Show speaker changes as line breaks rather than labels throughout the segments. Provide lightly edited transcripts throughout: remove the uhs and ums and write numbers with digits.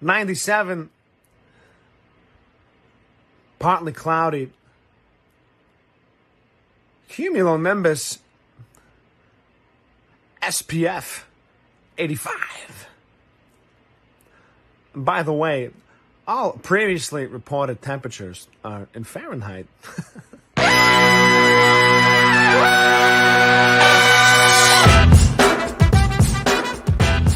97, partly cloudy. Cumulonimbus, SPF 85. By the way, all previously reported temperatures are in Fahrenheit.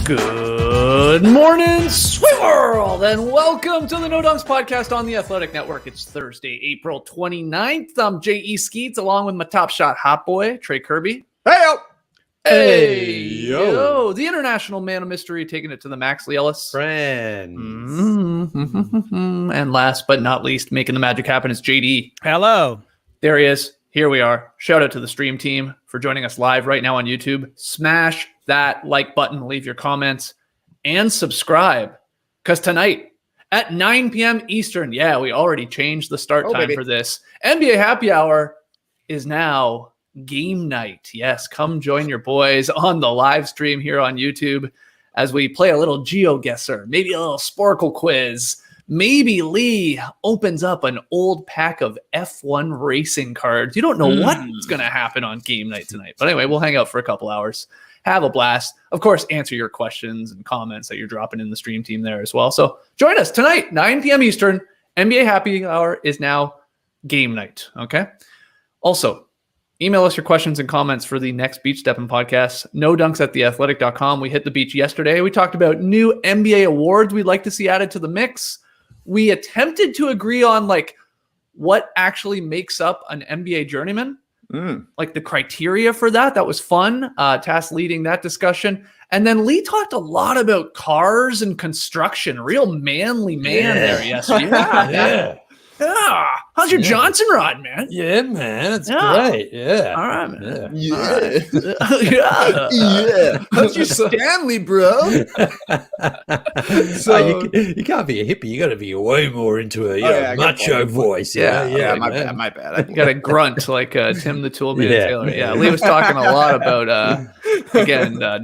Good morning, sweet world, and welcome to the No Dunks podcast on the Athletic Network. It's Thursday, April 29th. I'm J.E. Skeets, along with my top shot hot boy, Trey Kirby.
Hey-o!
Hey, yo. The international man of mystery, taking it to the max, Lee Ellis.
Friends.
And last but not least, making the magic happen is JD.
Hello.
There he is. Here we are. Shout out to the stream team for joining us live right now on YouTube. Smash that like button, leave your comments, and subscribe. Because tonight at 9 p.m. Eastern, yeah, we already changed the start time for this. NBA Happy Hour is now game night. Yes, come join your boys on the live stream here on YouTube as we play a little GeoGuessr, maybe a little Sporkle quiz. Maybe Lee opens up an old pack of F1 racing cards. You don't know what's going to happen on game night tonight. But anyway, we'll hang out for a couple hours. Have a blast. Of course, answer your questions and comments that you're dropping in the stream team there as well. So join us tonight, 9 p.m. Eastern. NBA Happy Hour is now game night. Okay. Also, email us your questions and comments for the next Beach Steppin' podcast. NoDunks@theathletic.com. We hit the beach yesterday. We talked about new NBA awards we'd like to see added to the mix. We attempted to agree on like what actually makes up an NBA journeyman, like the criteria for that. That was fun. Tass leading that discussion. And then Lee talked a lot about cars and construction. Real manly man there yesterday. Yeah. How's your Johnson rod, man?
Yeah, man. It's great. Yeah.
All right, man.
Yeah.
Yeah.
How's your Stanley, bro?
You can't be a hippie. You got to be way more into a macho voice.
Yeah,
my bad.
You got to grunt like Tim the Toolman Taylor. Yeah, Lee was talking a lot about,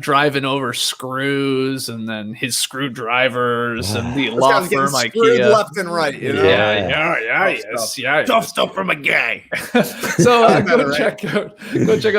driving over screws and then his screwdrivers and the law firm IKEA.
Left and right, you know?
Yeah.
Tough stuff from a gang.
So go check out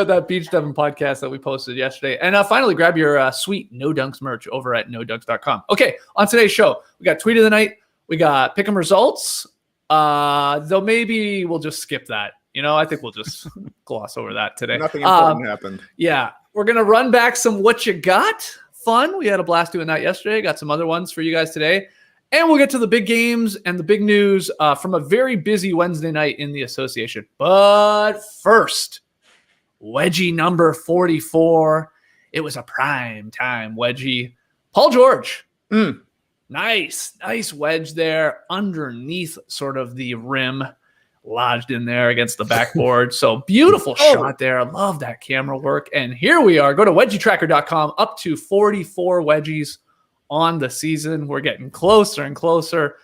that Beach Steppin' podcast that we posted yesterday. And finally, grab your sweet No Dunks merch over at nodunks.com. Okay, on today's show, we got Tweet of the Night. We got Pick'em Results. Though maybe we'll just skip that. You know, I think we'll just gloss over that today.
Nothing important happened.
Yeah, we're going to run back some What You Got fun. We had a blast doing that yesterday. Got some other ones for you guys today. And we'll get to the big games and the big news from a very busy Wednesday night in the association. But first, wedgie number 44. It was a prime time wedgie. Paul George. Nice wedge there underneath sort of the rim, lodged in there against the backboard. So beautiful shot there. I love that camera work. And here we are. Go to wedgietracker.com. Up to 44 wedgies on the season. We're getting closer and closer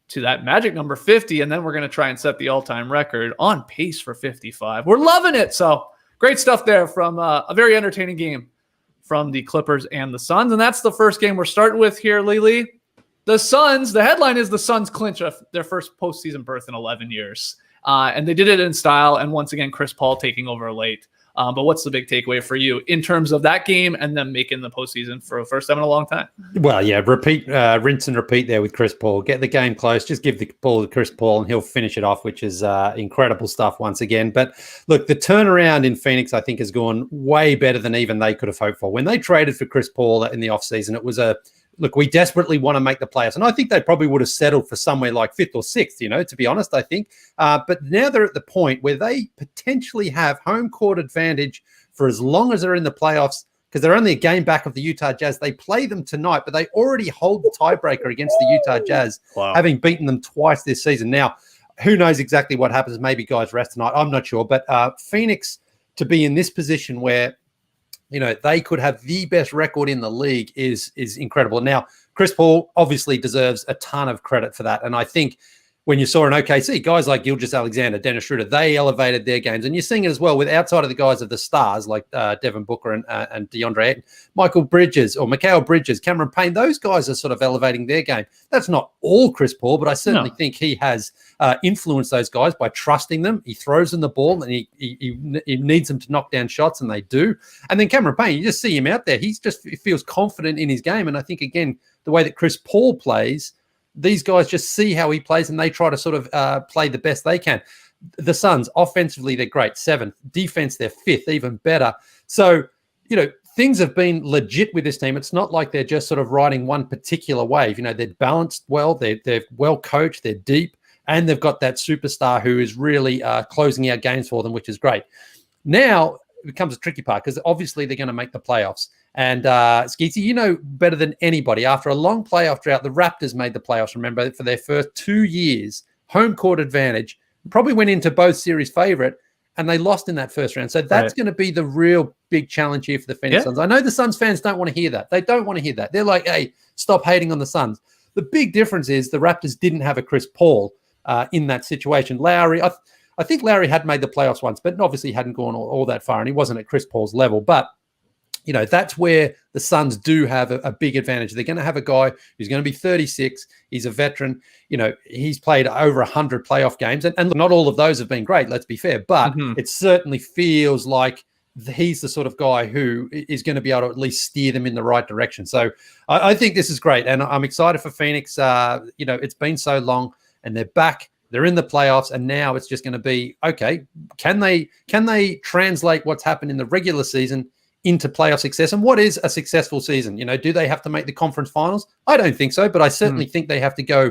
to that magic number 50, and then we're going to try and set the all-time record on pace for 55. We're loving it. So great stuff there from a very entertaining game from the Clippers and the Suns. And that's the first game we're starting with here, Lee. The Suns, the headline is the Suns clinch their first postseason berth in 11 years. And they did it in style. And once again, Chris Paul taking over late. But what's the big takeaway for you in terms of that game and them making the postseason for the first time in a long time?
Well, yeah, rinse and repeat there with Chris Paul. Get the game close. Just give the ball to Chris Paul and he'll finish it off, which is incredible stuff once again. But look, the turnaround in Phoenix, I think, has gone way better than even they could have hoped for. When they traded for Chris Paul in the offseason, it was look, we desperately want to make the playoffs. And I think they probably would have settled for somewhere like 5th or 6th, to be honest, I think. But now they're at the point where they potentially have home court advantage for as long as they're in the playoffs, because they're only a game back of the Utah Jazz. They play them tonight, but they already hold the tiebreaker against the Utah Jazz, having beaten them twice this season. Now, who knows exactly what happens? Maybe guys rest tonight. I'm not sure. But Phoenix to be in this position where they could have the best record in the league is incredible. Now, Chris Paul obviously deserves a ton of credit for that. And I think when you saw in OKC, guys like Gilgeous-Alexander, Dennis Schroeder, they elevated their games. And you're seeing it as well with outside of the guys of the stars like Devin Booker and DeAndre Ayton, Michael Bridges or Mikal Bridges, Cameron Payne. Those guys are sort of elevating their game. That's not all Chris Paul, but I certainly think he has influenced those guys by trusting them. He throws them the ball and he needs them to knock down shots, and they do. And then Cameron Payne, you just see him out there. He feels confident in his game. And I think, again, the way that Chris Paul plays, these guys just see how he plays and they try to sort of play the best they can. The Suns, offensively, they're great, 7th. Defense, they're 5th, even better. So, things have been legit with this team. It's not like they're just sort of riding one particular wave. They're balanced well, they're well coached, they're deep, and they've got that superstar who is really closing out games for them, which is great. Now it becomes a tricky part because obviously they're going to make the playoffs. And Skeetsy, better than anybody, after a long playoff drought, the Raptors made the playoffs, remember, for their first 2 years, home court advantage, probably went into both series favorite, and they lost in that first round. So that's going to be the real big challenge here for the Phoenix Suns. I know the Suns fans don't want to hear that. They don't want to hear that. They're like, hey, stop hating on the Suns. The big difference is the Raptors didn't have a Chris Paul in that situation. Lowry, I think Lowry had made the playoffs once, but obviously hadn't gone all that far, and he wasn't at Chris Paul's level. But that's where the Suns do have a big advantage. They're going to have a guy who's going to be 36. He's a veteran. He's played over 100 playoff games. And not all of those have been great, let's be fair. But it certainly feels like he's the sort of guy who is going to be able to at least steer them in the right direction. So I think this is great. And I'm excited for Phoenix. It's been so long and they're back. They're in the playoffs. And now it's just going to be, okay, can they translate what's happened in the regular season into playoff success? And what is a successful season? Do they have to make the conference finals? I don't think so, but I certainly think they have to go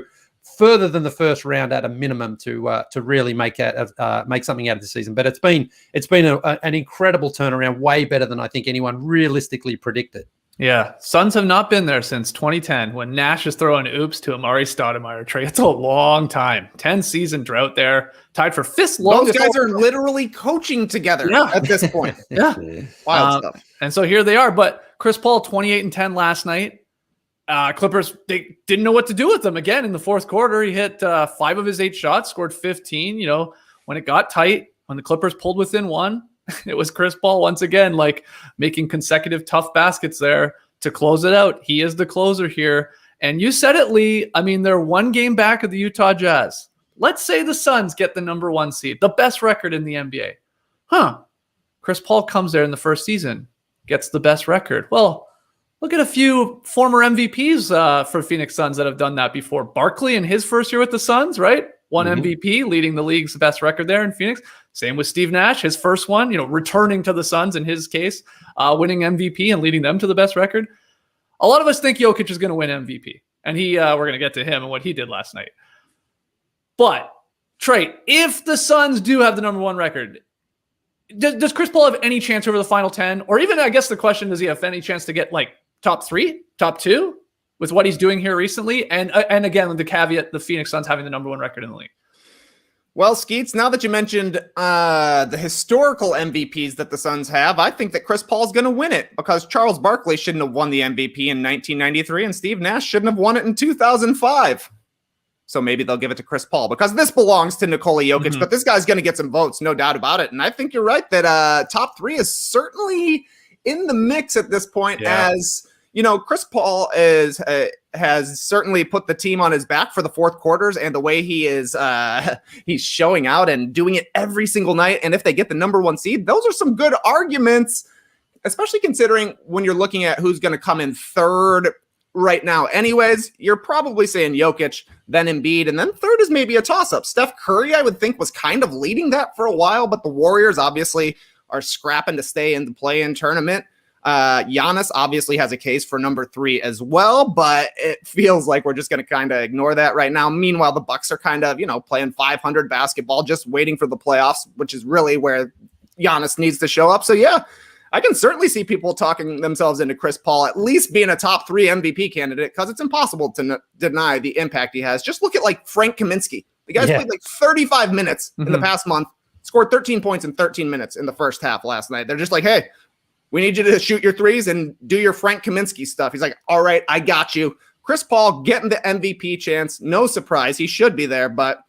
further than the first round at a minimum to really make something out of the season. But it's been an incredible turnaround, way better than I think anyone realistically predicted.
Yeah, Suns have not been there since 2010 when Nash is throwing oops to Amari Stoudemire trade. It's a long time. 10-season drought there, tied for 5th longest.
Those guys are literally coaching together at this point. Wild stuff.
And so here they are. But Chris Paul, 28-10 last night. Clippers, they didn't know what to do with them again in the fourth quarter. He hit 5 of his 8 shots, scored 15. When it got tight, when the Clippers pulled within 1, it was Chris Paul once again, making consecutive tough baskets there to close it out. He is the closer here. And you said it, Lee. I mean, they're 1 game back of the Utah Jazz. Let's say the Suns get the number 1 seed, the best record in the NBA. Chris Paul comes there in the first season, gets the best record. Well, look at a few former MVPs for Phoenix Suns that have done that before. Barkley in his first year with the Suns, right? 1 MVP, leading the league's best record there in Phoenix. Same with Steve Nash, his first one, returning to the Suns in his case, winning MVP and leading them to the best record. A lot of us think Jokic is going to win MVP, and we're going to get to him and what he did last night. But, Trey, if the Suns do have the number 1 record, does Chris Paul have any chance over the final 10? Or even, I guess the question, does he have any chance to get top 3, top 2 with what he's doing here recently? And again, the caveat, the Phoenix Suns having the number 1 record in the league.
Well, Skeets, now that you mentioned the historical MVPs that the Suns have, I think that Chris Paul's going to win it because Charles Barkley shouldn't have won the MVP in 1993 and Steve Nash shouldn't have won it in 2005. So maybe they'll give it to Chris Paul because this belongs to Nikola Jokic, but this guy's going to get some votes, no doubt about it. And I think you're right that top 3 is certainly in the mix at this point as... Chris Paul has certainly put the team on his back for the fourth quarters, and the way he is he's showing out and doing it every single night. And if they get the number 1 seed, those are some good arguments, especially considering when you're looking at who's going to come in third right now. Anyways, you're probably saying Jokic, then Embiid, and then third is maybe a toss-up. Steph Curry, I would think, was kind of leading that for a while, but the Warriors obviously are scrapping to stay in the play-in tournament. Giannis obviously has a case for number 3 as well, but it feels like we're just going to kind of ignore that right now. Meanwhile, the Bucks are kind of, playing 500 basketball, just waiting for the playoffs, which is really where Giannis needs to show up. So yeah, I can certainly see people talking themselves into Chris Paul at least being a top 3 MVP candidate because it's impossible to deny the impact he has. Just look at Frank Kaminsky. The guy's played 35 minutes in the past month, scored 13 points in 13 minutes in the first half last night. They're just like, hey, we need you to shoot your threes and do your Frank Kaminsky stuff. He's like, all right, I got you. Chris Paul getting the MVP chance. No surprise. He should be there, but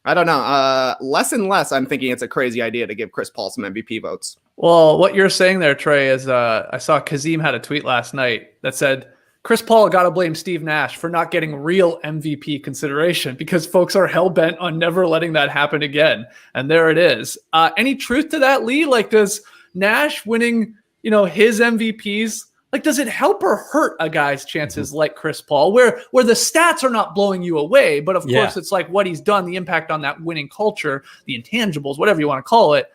I don't know. Less and less, I'm thinking it's a crazy idea to give Chris Paul some MVP votes.
Well, what you're saying there, Trey, is I saw Kazim had a tweet last night that said, Chris Paul got to blame Steve Nash for not getting real MVP consideration because folks are hell-bent on never letting that happen again. And there it is. Any truth to that, Lee? Like, does Nash winning, his MVPs, like, does it help or hurt a guy's chances like Chris Paul, where the stats are not blowing you away, but of course it's like what he's done, the impact on that winning culture, the intangibles, whatever you want to call it.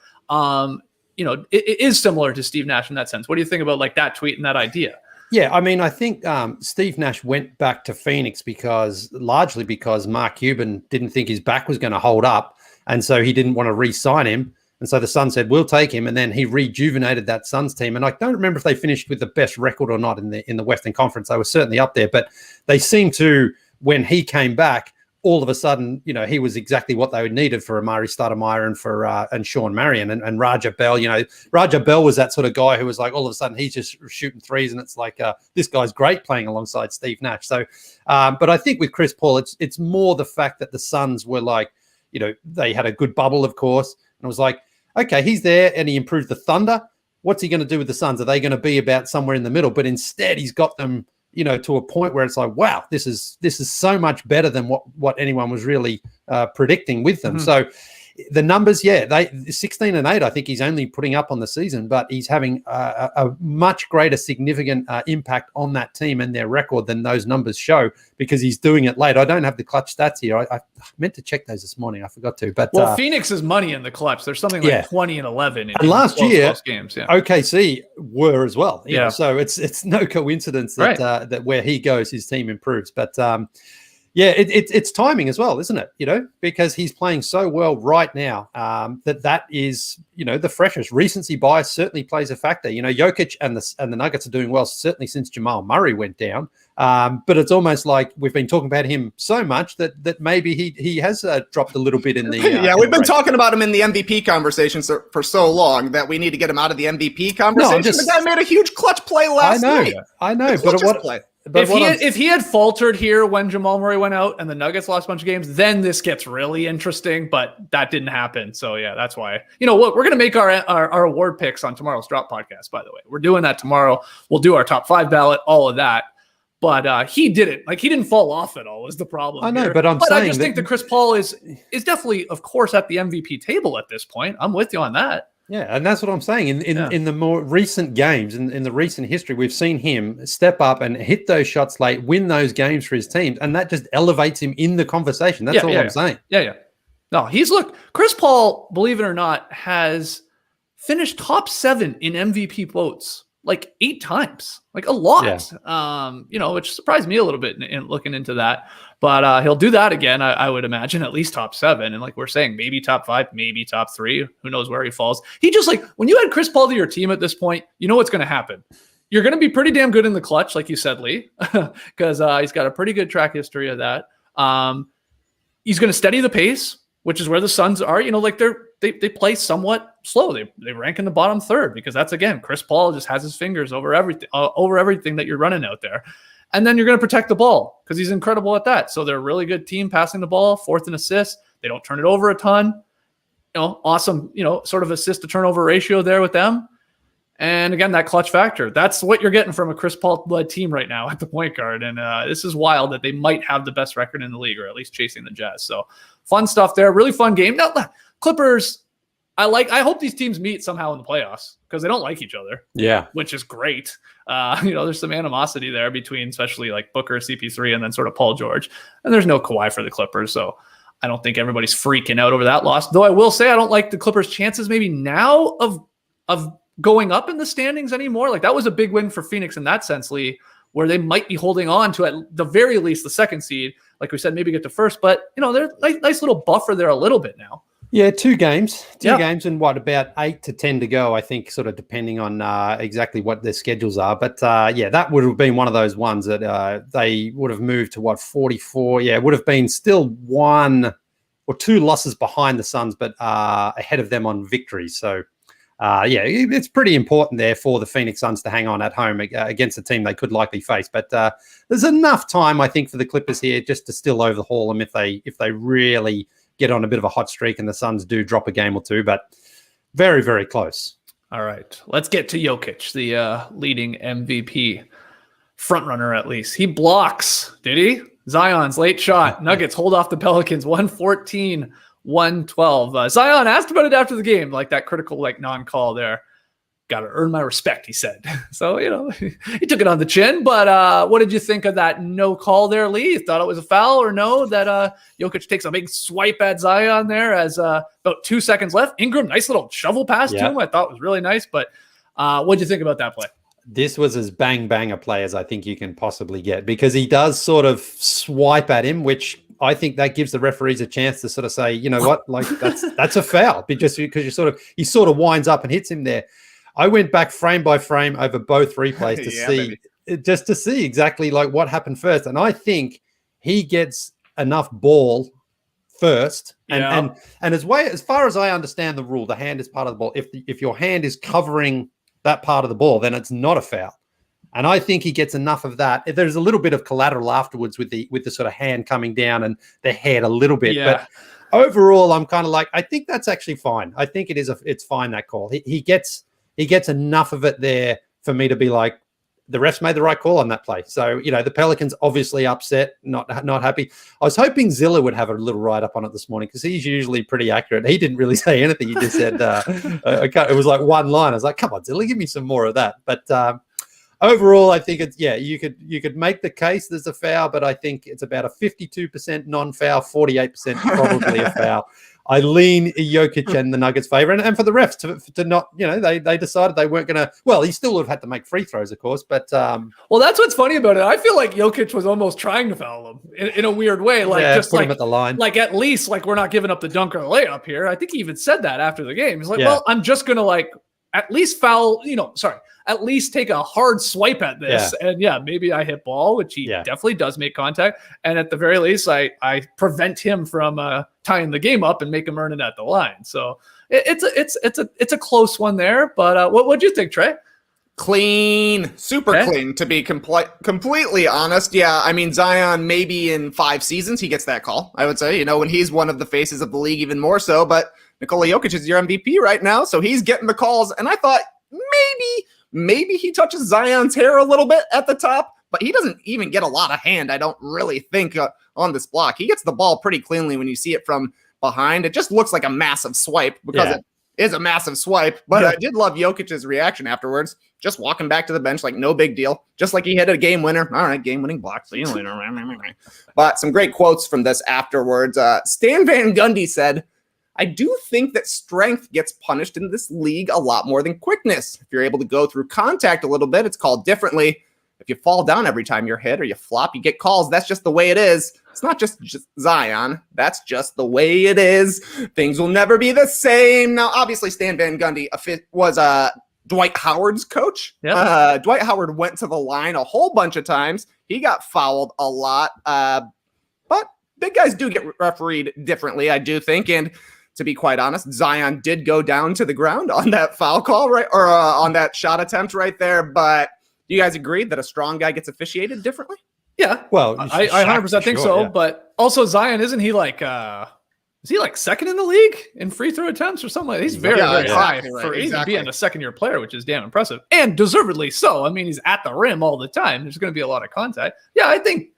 It is similar to Steve Nash in that sense. What do you think about like that tweet and that idea?
Yeah, I mean, I think Steve Nash went back to Phoenix largely because Mark Cuban didn't think his back was going to hold up, and so he didn't want to re-sign him. And so the Suns said, we'll take him. And then he rejuvenated that Suns team. And I don't remember if they finished with the best record or not in the Western Conference. They were certainly up there. But they seemed to, when he came back, all of a sudden, he was exactly what they needed for Amari Stoudemire and Sean Marion and Raja Bell. Raja Bell was that sort of guy who was like, all of a sudden, he's just shooting threes. And it's like, this guy's great playing alongside Steve Nash. So, but I think with Chris Paul, it's more the fact that the Suns were like, they had a good bubble, of course. And it was like, okay, he's there and he improved the Thunder. What's he going to do with the Suns? Are they going to be about somewhere in the middle? But instead, he's got them, to a point where it's like, wow, this is so much better than what anyone was really predicting with them. So the numbers, they 16-8. I think he's only putting up on the season, but he's having a much greater significant impact on that team and their record than those numbers show because he's doing it late. I don't have the clutch stats here. I meant to check those this morning. I forgot to. But
Phoenix is money in the clutch. There's something like 20-11 in
last year
games. Yeah.
OKC were as well. So it's no coincidence that that where he goes, his team improves. But it's timing as well, isn't it? Because he's playing so well right now that is, the freshest. Recency bias certainly plays a factor. Jokic and the Nuggets are doing well, certainly since Jamal Murray went down. But it's almost like we've been talking about him so much that maybe he has dropped a little bit in the.
We've been talking about him in the MVP conversation for so long that we need to get him out of the MVP conversation. The guy made a huge clutch play last night.
I know, but
if he had faltered here when Jamal Murray went out and the Nuggets lost a bunch of games, then this gets really interesting. But that didn't happen. So, that's why. What we're going to make our award picks on tomorrow's Drop podcast, by the way. We're doing that tomorrow. We'll do our top 5 ballot, all of that. But he didn't. Like, he didn't fall off at all was the problem.
I know,
here.
but
I just think that Chris Paul is definitely, of course, at the MVP table at this point. I'm with you on that.
Yeah, and that's what I'm saying. In the more recent games, in the recent history, we've seen him step up and hit those shots late, win those games for his teams, and that just elevates him in the conversation. That's all I'm saying.
Yeah. No, Chris Paul, believe it or not, has finished top 7 in MVP votes like 8 times, like a lot. Which surprised me a little bit in looking into that. But he'll do that again, I would imagine, at least top 7. And like we're saying, maybe top 5, maybe top 3. Who knows where he falls? He just when you add Chris Paul to your team at this point, you know what's going to happen. You're going to be pretty damn good in the clutch, like you said, Lee, because he's got a pretty good track history of that. He's going to steady the pace, which is where the Suns are. They play somewhat slow. They rank in the bottom 3rd because that's, again, Chris Paul just has his fingers over everything that you're running out there. And then you're going to protect the ball because he's incredible at that. So they're a really good team passing the ball, 4th in assists. They don't turn it over a ton. Awesome, sort of assist to turnover ratio there with them. And again, that clutch factor. That's what you're getting from a Chris Paul-led team right now at the point guard. And this is wild that they might have the best record in the league, or at least chasing the Jazz. So fun stuff there. Really fun game. Now, Clippers, I hope these teams meet somehow in the playoffs because they don't like each other. Yeah. Which is great. There's some animosity there between especially like Booker, CP3, and then sort of Paul George. And there's no Kawhi for the Clippers. So I don't think everybody's freaking out over that loss. Though I will say I don't like the Clippers' chances maybe now of going up in the standings anymore. Like that was a big win for Phoenix in that sense, Lee, where they might be holding on to at the very least the 2nd seed. Like we said, maybe get to 1st, but they're nice little buffer there a little bit now. Yeah, 2 games, games, and about 8 to 10 to go, I think, sort of depending on exactly what their schedules are. But that would have been one of those ones that they would have moved to 44. Yeah, it would have been still 1 or 2 losses behind the Suns, but ahead of them on victories. So, it's pretty important there for the Phoenix Suns to hang on at home against a team they could likely face. But there's enough time, I think, for the Clippers here just to still overhaul them if they really
get on a bit of a hot streak and the Suns do drop a game or two, but very, very close.
All right, let's get to Jokic, the leading MVP frontrunner at least. He blocks, did he? Zion's late shot. Nuggets hold off the Pelicans 114-112. Zion asked about it after the game, like that critical non-call there. Got to earn my respect, he said. So, he took it on the chin. But what did you think of that no call there, Lee? You thought it was a foul or no? That Jokic takes a big swipe at Zion there as about 2 seconds left. Ingram, nice little shovel pass to him. I thought was really nice. But what did you think about that play?
This was as bang a play as I think you can possibly get, because he does sort of swipe at him, which I think that gives the referees a chance to sort of say, you know what, like that's a foul, just because he sort of winds up and hits him there. I went back frame by frame over both replays to see exactly like what happened first, and I think he gets enough ball first, and as far as I understand the rule, the hand is part of the ball. If your hand is covering that part of the ball, then it's not a foul. And I think he gets enough of that. There's a little bit of collateral afterwards with the sort of hand coming down and the head a little bit.
Yeah.
But overall, I'm kind of like, I think that's actually fine. I think it's fine, that call. He gets enough of it there for me to be like, the refs made the right call on that play. So, the Pelicans obviously upset, not happy. I was hoping Zilla would have a little write-up on it this morning, because he's usually pretty accurate. He didn't really say anything. He just said, it was like one line. I was like, come on, Zilla, give me some more of that. But overall, I think you could make the case there's a foul, but I think it's about a 52% non-foul, 48% probably a foul. I lean Jokic and the Nuggets' favor, and for the refs to not, they decided they weren't going to. Well, he still would have had to make free throws, of course, but
well, that's what's funny about it. I feel like Jokic was almost trying to foul him in a weird way, just
put him at the line,
like at least we're not giving up the dunk or the layup here. I think he even said that after the game. He's like, well, I'm just going to at least foul, at least take a hard swipe at this. Yeah. And maybe I hit ball, which he definitely does make contact. And at the very least, I prevent him from tying the game up and make him earn it at the line. So it's a close one there. But what do you think, Trey?
Clean, super clean, to be completely honest. Yeah, I mean, Zion, maybe in 5 seasons, he gets that call, I would say, when he's one of the faces of the league even more so. But Nikola Jokic is your MVP right now, so he's getting the calls. And I thought maybe he touches Zion's hair a little bit at the top, but he doesn't even get a lot of hand, I don't really think, on this block. He gets the ball pretty cleanly when you see it from behind. It just looks like a massive swipe, because it is a massive swipe. But I did love Jokic's reaction afterwards, just walking back to the bench like no big deal, just like he hit a game winner. All right, game-winning block. See you later. But some great quotes from this afterwards. Stan Van Gundy said, I do think that strength gets punished in this league a lot more than quickness. If you're able to go through contact a little bit, it's called differently. If you fall down every time you're hit or you flop, you get calls. That's just the way it is. It's not just Zion. That's just the way it is. Things will never be the same. Now, obviously, Stan Van Gundy was Dwight Howard's coach. Yep. Dwight Howard went to the line a whole bunch of times. He got fouled a lot. But big guys do get refereed differently, I do think. And to be quite honest, Zion did go down to the ground on that foul call, right? Or on that shot attempt right there. But do you guys agree that a strong guy gets officiated differently?
Yeah.
Well,
I 100% think so. Yeah. But also Zion, isn't he is he second in the league in free throw attempts or something like that? He's very high for even being a second-year player, which is damn impressive. And deservedly so. I mean, he's at the rim all the time. There's going to be a lot of contact. Yeah, I think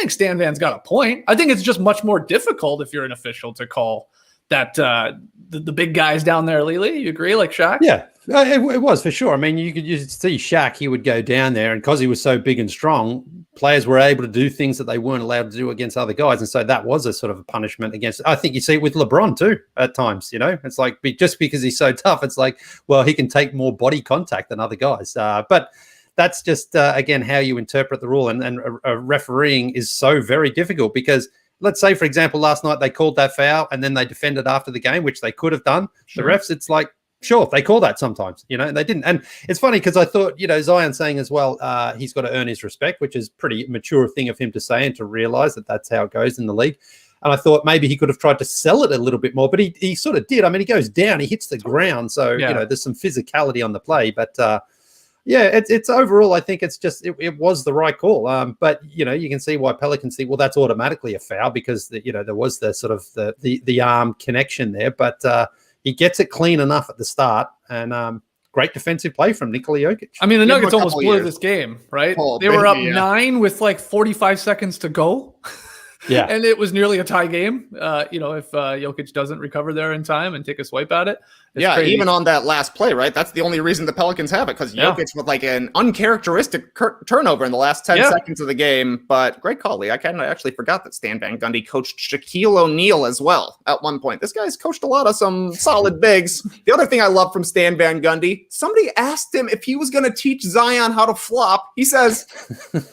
Stan Van's got a point. I think it's just much more difficult if you're an official to call that the big guys down there, Lily. You agree, like Shaq?
Yeah, it was for sure. I mean, you could see Shaq, he would go down there, and because he was so big and strong, players were able to do things that they weren't allowed to do against other guys. And so that was a sort of a punishment against, I think you see it with LeBron too at times, it's like, just because he's so tough, it's like, well, he can take more body contact than other guys. But that's just, again, how you interpret the rule. And refereeing is so very difficult, because let's say, for example, last night they called that foul and then they defended after the game, which they could have done. Sure. The refs, it's like, sure, they call that sometimes, and they didn't. And it's funny because I thought, Zion saying as well, he's got to earn his respect, which is pretty mature thing of him to say and to realize that that's how it goes in the league. And I thought maybe he could have tried to sell it a little bit more, but he sort of did. I mean, he goes down, he hits the ground. So, there's some physicality on the play. But, Yeah, it's overall, I think it's just it was the right call. But you can see why Pelicans think, well, that's automatically a foul because there was the sort of the arm connection there. But he gets it clean enough at the start, and great defensive play from Nikola Jokic.
I mean, the Nuggets almost blew this game, right? They were up 9 with like 45 seconds to go.
Yeah.
And it was nearly a tie game. If Jokic doesn't recover there in time and take a swipe at it. Crazy.
Even on that last play, right? That's the only reason the Pelicans have it, because Jokic with like an uncharacteristic turnover in the last 10 seconds of the game. But great call, Lee. I kind of actually forgot that Stan Van Gundy coached Shaquille O'Neal as well at one point. This guy's coached a lot of some solid bigs. The other thing I love from Stan Van Gundy, somebody asked him if he was going to teach Zion how to flop. He says,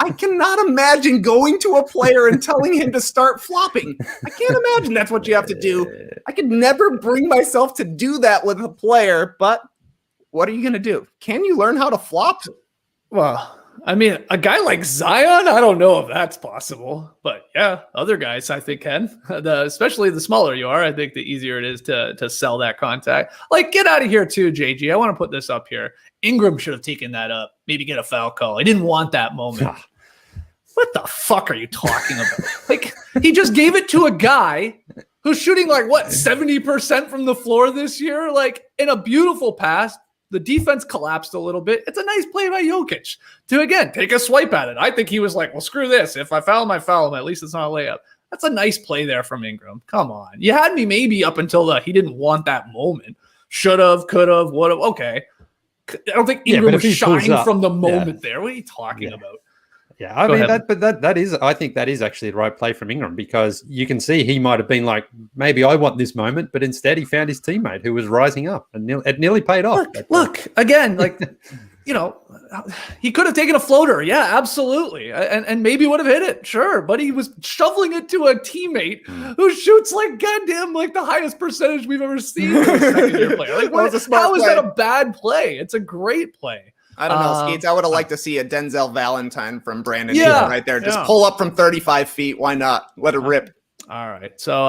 I cannot imagine going to a player and telling him to start flopping. I can't imagine that's what you have to do. I could never bring myself to do that with a player, but what are you going to do? Can you learn how to flop?
Well, I mean, a guy like Zion, I don't know if that's possible, but yeah, other guys I think can. Especially the smaller you are, I think the easier it is to sell that contact. Like, get out of here too, JG. I want to put this up here. Ingram should have taken that up, maybe get a foul call. I didn't want that moment. What the fuck are you talking about? Like, he just gave it to a guy who's shooting 70% from the floor this year? Like, in a beautiful pass, the defense collapsed a little bit. It's a nice play by Jokic to, again, take a swipe at it. I think he was like, well, screw this. If I foul him, I foul him. At least it's not a layup. That's a nice play there from Ingram. Come on. You had me maybe up until he didn't want that moment. Should have, could have, would have. Okay. I don't think Ingram was shying from the moment there. What are you talking about?
Yeah, I mean that is. I think that is actually the right play from Ingram, because you can see he might have been like, maybe I want this moment, but instead he found his teammate who was rising up, and it nearly paid off.
Look again, he could have taken a floater, yeah, absolutely, and maybe would have hit it, sure, but he was shoveling it to a teammate who shoots goddamn the highest percentage we've ever seen for a second-year player. How is that a bad play? It's a great play.
I don't know, Skeets. I would have liked to see a Denzel Valentine from Brandon right there. Just pull up from 35 feet. Why not? Let it rip.
All right. So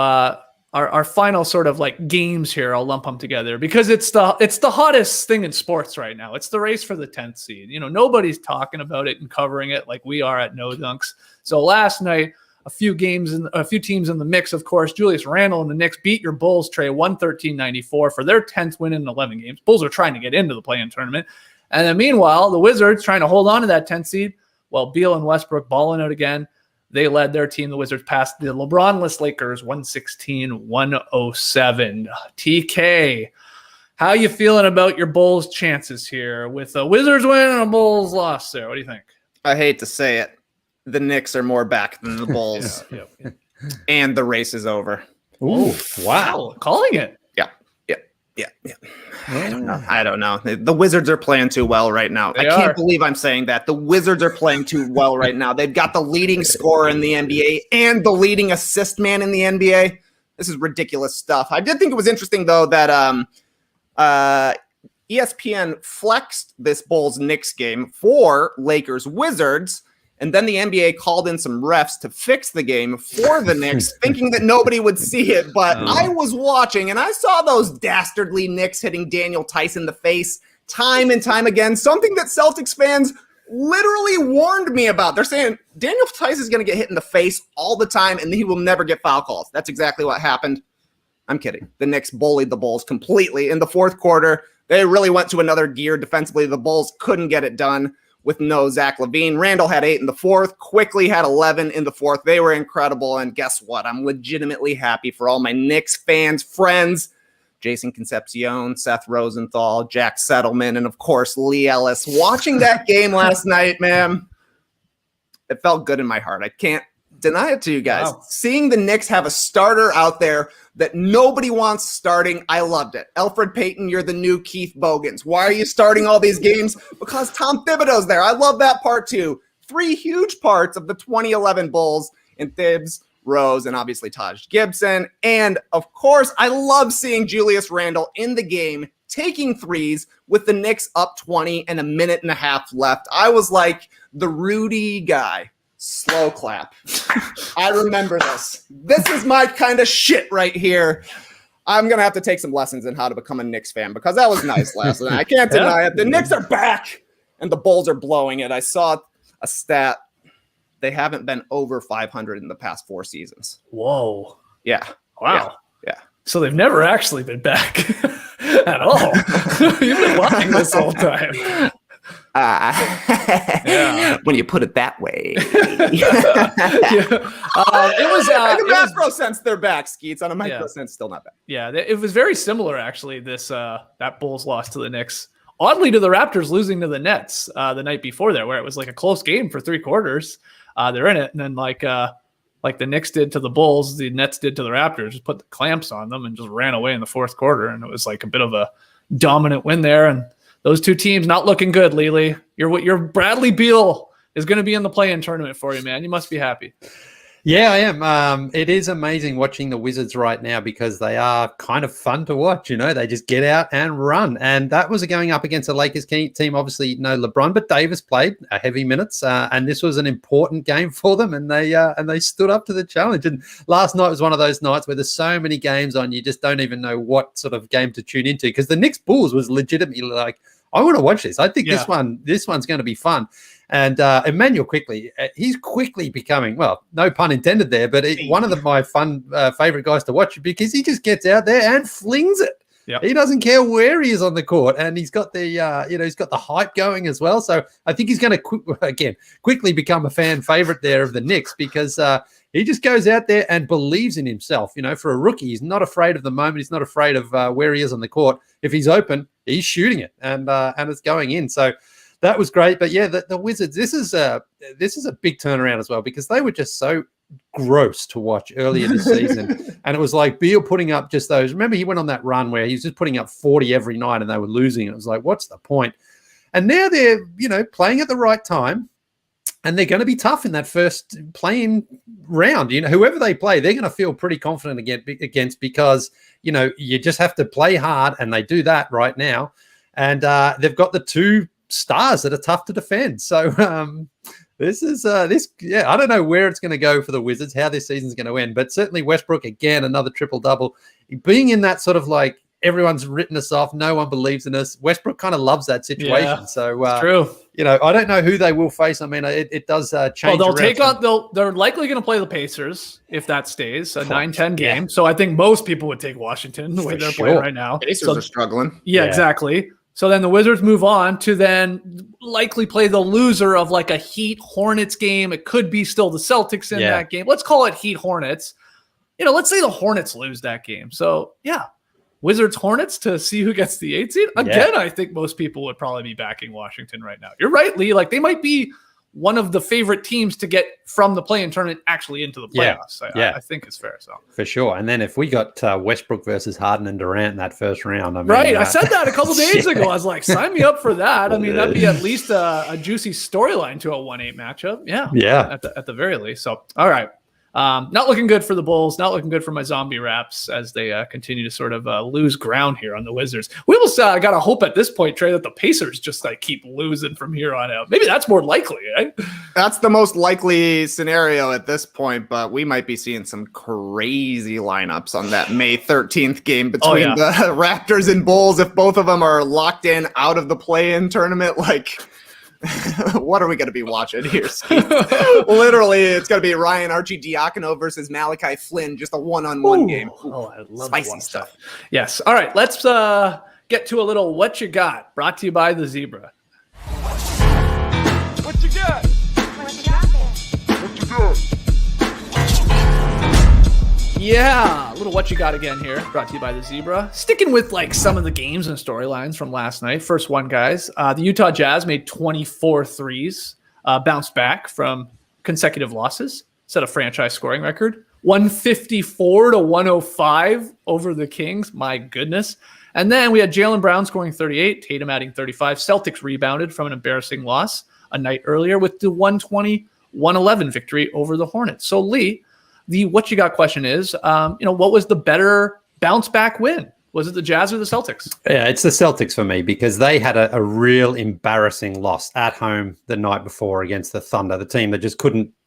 our final sort of games here, I'll lump them together because it's the hottest thing in sports right now. It's the race for the 10th seed. Nobody's talking about it and covering it like we are at No Dunks. So last night, a few teams in the mix, of course. Julius Randle and the Knicks beat your Bulls, Trey, 113-94 for their 10th win in 11 games. Bulls are trying to get into the play-in tournament. And then meanwhile, the Wizards trying to hold on to that 10th seed. Well, Beal and Westbrook balling out again. They led their team, the Wizards, past the LeBron-less Lakers 116-107. TK, how you feeling about your Bulls' chances here with the Wizards win and a Bulls loss there? What do you think?
I hate to say it. The Knicks are more back than the Bulls. And the race is over.
Ooh, wow. Calling it.
Yeah. I don't know. The Wizards are playing too well right now. I can't believe I'm saying that. The Wizards are playing too well right now. They've got the leading scorer in the NBA and the leading assist man in the NBA. This is ridiculous stuff. I did think it was interesting, though, that ESPN flexed this Bulls-Knicks game for Lakers-Wizards, and then the NBA called in some refs to fix the game for the Knicks, thinking that nobody would see it. But I was watching, and I saw those dastardly Knicks hitting Daniel Tice in the face time and time again, something that Celtics fans literally warned me about. They're saying Daniel Tice is going to get hit in the face all the time, and he will never get foul calls. That's exactly what happened. I'm kidding. The Knicks bullied the Bulls completely. In the fourth quarter, they really went to another gear defensively. The Bulls couldn't get it done with no Zach LaVine. Randall had 8 in the fourth, quickly had 11 in the fourth. They were incredible, and guess what? I'm legitimately happy for all my Knicks fans, friends, Jason Concepcion, Seth Rosenthal, Jack Settleman, and of course, Lee Ellis. Watching that game last night, man, it felt good in my heart. I can't deny it to you guys. Wow. Seeing the Knicks have a starter out there that nobody wants starting, I loved it. Elfrid Payton, you're the new Keith Bogans. Why are you starting all these games? Because Tom Thibodeau's there. I love that part too. 3 huge parts of the 2011 Bulls in Thibs, Rose, and obviously Taj Gibson. And of course, I love seeing Julius Randle in the game taking threes with the Knicks up 20 and a minute and a half left. I was like the Rudy guy. Slow clap. I remember this. This is my kind of shit right here. I'm going to have to take some lessons in how to become a Knicks fan because that was nice last night. I can't deny it. The Knicks are back. and the Bulls are blowing it. I saw a stat. They haven't been over 500 in the past 4 seasons.
Whoa.
Yeah.
Wow.
Yeah.
So they've never actually been back at all. You've been lying this whole time.
When you put it that way.
It was
in a macro sense, they're back, Skeets. On a micro sense, still not back.
Yeah, it was very similar, actually, this that Bulls loss to the Knicks. Oddly, to the Raptors losing to the Nets the night before there, where it was like a close game for 3 quarters. They're in it, and then like the Knicks did to the Bulls, the Nets did to the Raptors, just put the clamps on them and just ran away in the 4th quarter, and it was like a bit of a dominant win there. And those 2 teams not looking good, Lely. Your Bradley Beal is going to be in the play-in tournament for you, man. You must be happy.
Yeah, I am. It is amazing watching the Wizards right now because they are kind of fun to watch. They just get out and run. And that was going up against a Lakers team. Obviously, no LeBron, but Davis played heavy minutes. And this was an important game for them. And they stood up to the challenge. And last night was one of those nights where there's so many games on, you just don't even know what sort of game to tune into. Because the Knicks Bulls was legitimately like, I want to watch this. I think this one's going to be fun. And Emmanuel quickly, he's quickly becoming, well, no pun intended there, but one of my favorite guys to watch because he just gets out there and flings it. Yep. He doesn't care where he is on the court, and he's got the he's got the hype going as well. So I think he's going to quickly become a fan favorite there of the Knicks because he just goes out there and believes in himself. For a rookie, he's not afraid of the moment. He's not afraid of where he is on the court. If he's open, he's shooting it, and it's going in. So that was great. But yeah, the Wizards, this is a big turnaround as well because they were just so gross to watch earlier this season. And it was like Beal putting up just those. Remember, he went on that run where he was just putting up 40 every night and they were losing. It was like, what's the point? And now they're, playing at the right time. And they're going to be tough in that first playing round. Whoever they play, they're going to feel pretty confident against because, you just have to play hard, and they do that right now. And they've got the 2 stars that are tough to defend. So I don't know where it's going to go for the Wizards, how this season's going to end. But certainly Westbrook, again, another triple-double. Being in that sort of like, everyone's written us off. No one believes in us. Westbrook kind of loves that situation. Yeah, so
true.
I don't know who they will face. I mean, it does change.
Well, they're likely going to play the Pacers if that stays a 9-10 game. Yeah. So I think most people would take Washington the way they're playing right now.
Pacers are struggling.
Yeah, exactly. So then the Wizards move on to then likely play the loser of like a Heat Hornets game. It could be still the Celtics in that game. Let's call it Heat Hornets. Let's say the Hornets lose that game. So yeah. Wizards Hornets to see who gets the 8th seed. Again, I think most people would probably be backing Washington right now. You're right, Lee. Like they might be one of the favorite teams to get from the play-in tournament actually into the playoffs. I think it's fair. So
for sure. And then if we got Westbrook versus Harden and Durant in that first round,
I said that a couple days ago. I was like, sign me up for that. I mean, that'd be at least a juicy storyline to a 1-8 matchup. Yeah. At the very least. So all right. Not looking good for the Bulls. Not looking good for my zombie Raps as they continue to sort of lose ground here on the Wizards. We almost got to hope at this point, Trey, that the Pacers just like keep losing from here on out. Maybe that's more likely, right?
That's the most likely scenario at this point, but we might be seeing some crazy lineups on that May 13th game between the Raptors and Bulls. If both of them are locked in out of the play-in tournament, like... what are we going to be watching here, Steve? Literally, it's going to be Ryan Archie-Diacono versus Malachi Flynn, just a one-on-one game.
I love
spicy stuff.
Yes. All right, let's get to a little What You Got, brought to you by the Zebra.
What you got? What you got there? What you got?
Yeah, a little What You Got again here, brought to you by the Zebra. Sticking with like some of the games and storylines from last night. First one, guys. The Utah Jazz made 24 threes, bounced back from consecutive losses, set a franchise scoring record. 154-105 over the Kings. My goodness. And then we had Jaylen Brown scoring 38, Tatum adding 35. Celtics rebounded from an embarrassing loss a night earlier with the 120-111 victory over the Hornets. So, Lee, the What You Got question is, what was the better bounce back win? Was it the Jazz or the Celtics?
Yeah, it's the Celtics for me because they had a real embarrassing loss at home the night before against the Thunder, the team that just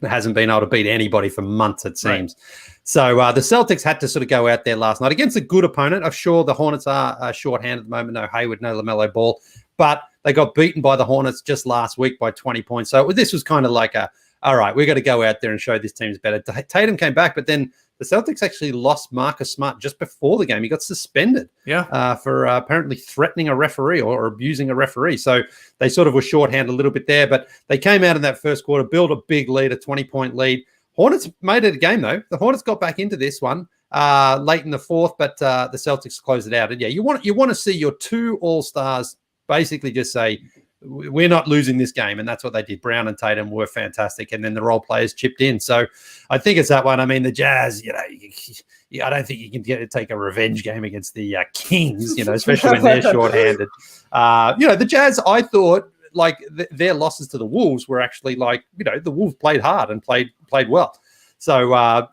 hasn't been able to beat anybody for months, it seems. Right. So the Celtics had to sort of go out there last night against a good opponent. I'm sure the Hornets are shorthanded at the moment. No Hayward, no LaMelo Ball. But They got beaten by the Hornets just last week by 20 points. So this was kind of like all right, we got to go out there and show this team's better. Tatum came back, but then the Celtics actually lost Marcus Smart just before the game. He got suspended for apparently threatening a referee or abusing a referee. So they sort of were shorthanded a little bit there, but they came out in that first quarter, built a big lead, a 20-point lead. Hornets made it a game, though. The Hornets got back into this one late in the fourth, but the Celtics closed it out. And yeah, you want to see your two all-stars basically just say, we're not losing this game, and that's what they did. Brown and Tatum were fantastic, and then the role players chipped in. So I think it's that one. I mean, the Jazz, I don't think you can take a revenge game against the Kings, especially when they're shorthanded. The Jazz, I thought, like their losses to the Wolves were actually like, the Wolves played hard and played well. So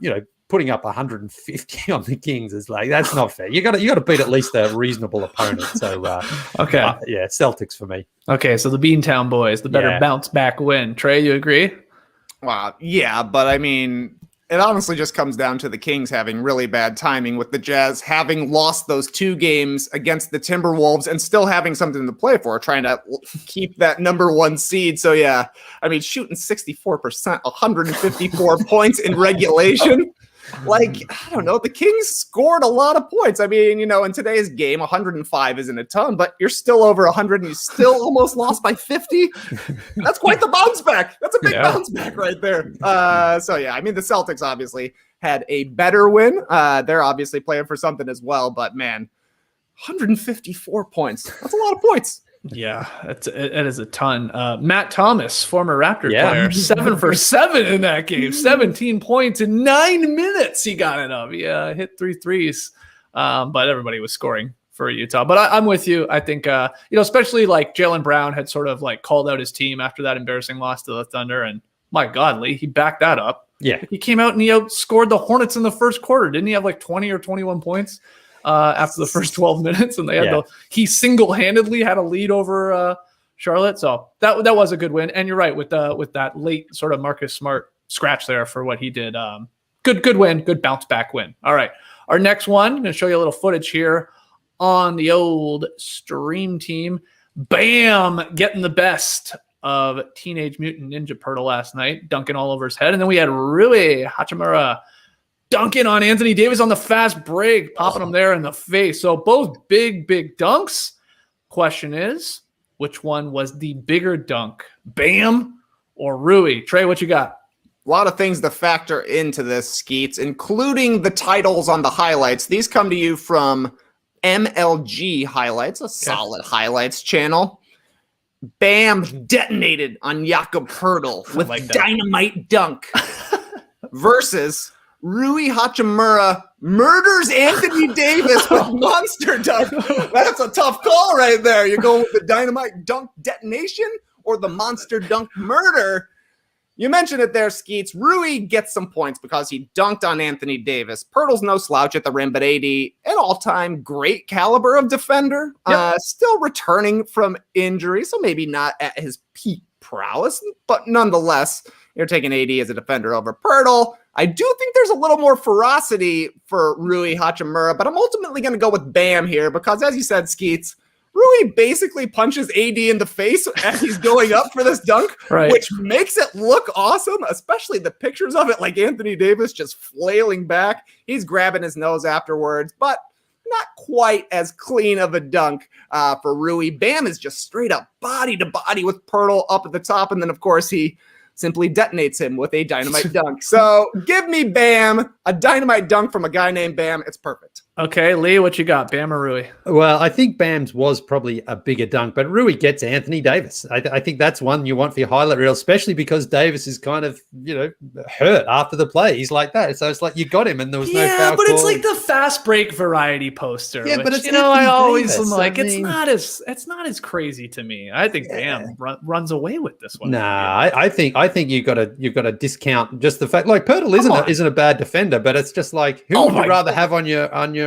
putting up 150 on the Kings is like, that's not fair. You got to beat at least a reasonable opponent. So Celtics for me.
Okay, so the Beantown boys, the better bounce back win. Trey, you agree?
Wow, yeah, but I mean, it honestly just comes down to the Kings having really bad timing, with the Jazz having lost those 2 games against the Timberwolves and still having something to play for, trying to keep that number 1 seed. So yeah, I mean, shooting 64%, 154 points in regulation. Like, I don't know, the Kings scored a lot of points. I mean, in today's game, 105 isn't a ton, but you're still over 100 and you still almost lost by 50. That's quite the bounce back. That's a big bounce back right there. So yeah, I mean, the Celtics obviously had a better win. They're obviously playing for something as well, but man, 154 points. That's a lot of points.
Yeah, it is a ton. Matt Thomas, former Raptor player, 7 for 7 in that game, 17 points in 9 minutes. He got it up. He hit 3 threes, but everybody was scoring for Utah. But I'm with you. I think, especially like Jaylen Brown had sort of like called out his team after that embarrassing loss to the Thunder. And my God, Lee, he backed that up.
Yeah.
He came out and he outscored the Hornets in the first quarter. Didn't he have like 20 or 21 points? After the first 12 minutes, and they had he single-handedly had a lead over Charlotte. So that was a good win. And you're right with that late sort of Marcus Smart scratch there for what he did. Good win, good bounce back win. All right, our next one, I'm going to show you a little footage here on the old stream team. Bam, getting the best of Teenage Mutant Ninja Turtle last night, dunking all over his head, and then we had Rui Hachimura dunking on Anthony Davis on the fast break, popping him there in the face. So both big dunks. Question is, which one was the bigger dunk, Bam or Rui? Trey, what you got?
A lot of things to factor into this, Skeets, including the titles on the highlights. These come to you from MLG Highlights, a solid highlights channel. Bam detonated on Jakob Poeltl with like dynamite dunk versus Rui Hachimura murders Anthony Davis with monster dunk. That's a tough call right there. You're going with the dynamite dunk detonation or the monster dunk murder. You mentioned it there, Skeets. Rui gets some points because he dunked on Anthony Davis. Poeltl's no slouch at the rim, but AD, an all-time great caliber of defender. Still returning from injury, so maybe not at his peak prowess, but nonetheless, you're taking AD as a defender over Poeltl. I do think there's a little more ferocity for Rui Hachimura, but I'm ultimately going to go with Bam here because, as you said, Skeets, Rui basically punches AD in the face as he's going up for this dunk, which makes it look awesome, especially the pictures of it, like Anthony Davis just flailing back. He's grabbing his nose afterwards, but not quite as clean of a dunk for Rui. Bam is just straight up body to body with Poeltl up at the top, and then, of course, he simply detonates him with a dynamite dunk. So give me Bam, a dynamite dunk from a guy named Bam. It's perfect.
Okay, Lee, what you got, Bam or Rui?
Well, I think Bam's was probably a bigger dunk, but Rui gets Anthony Davis. I think that's one you want for your highlight reel, especially because Davis is kind of, hurt after the play. He's like that. So it's like you got him and there was no foul
but
call.
it's like the fast break variety poster.
Yeah,
which,
but it's
I always
Davis.
am like, it's not as crazy to me. I think Bam runs away with this one.
Nah, I think you've got to discount just the fact, like Poeltl isn't a bad defender, but it's just like who would you rather have on your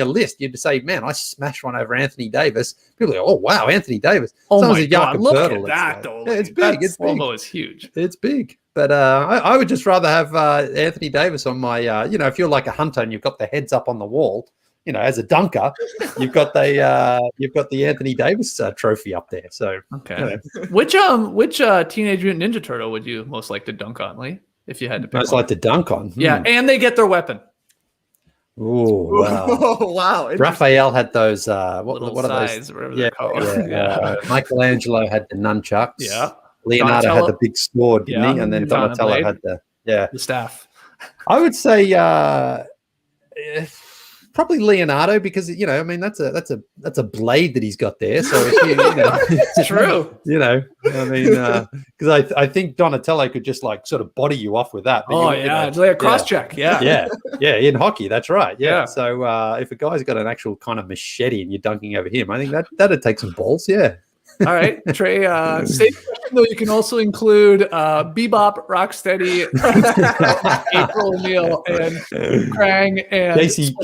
list? You'd say, man, I smashed one over Anthony Davis. People are like, oh wow, Anthony Davis.
Oh my God, look at that though.
Yeah, it's big. It's big.
Slow-mo is huge.
It's big. But I would just rather have Anthony Davis on my, if you're like a hunter and you've got the heads up on the wall, as a dunker, you've got the Anthony Davis trophy up there. So
Okay. Which Teenage Mutant Ninja Turtle would you most like to dunk on, Lee? If you had to pick
most
one?
like to dunk on.
Yeah, and they get their weapon.
Oh wow!
Oh, wow.
Raphael had those. What
Little
are those?
size, whatever they're called.
Michelangelo had the nunchucks.
Yeah.
Leonardo
Donatello.
had the big sword, didn't he?
Yeah.
And then
Katana
Donatello
blade.
had
The staff.
I would say probably Leonardo because that's a blade that he's got there. So if
It's true.
because I think Donatello could just like sort of body you off with that.
Oh yeah, it's like a cross check. Yeah.
Yeah, in hockey, that's right. Yeah.
Yeah.
So if a guy's got an actual kind of machete and you're dunking over him, I think that'd take some balls. Yeah.
All right, Trey. Same question though. You can also include Bebop, Rocksteady, April O'Neil, and Krang and
Casey.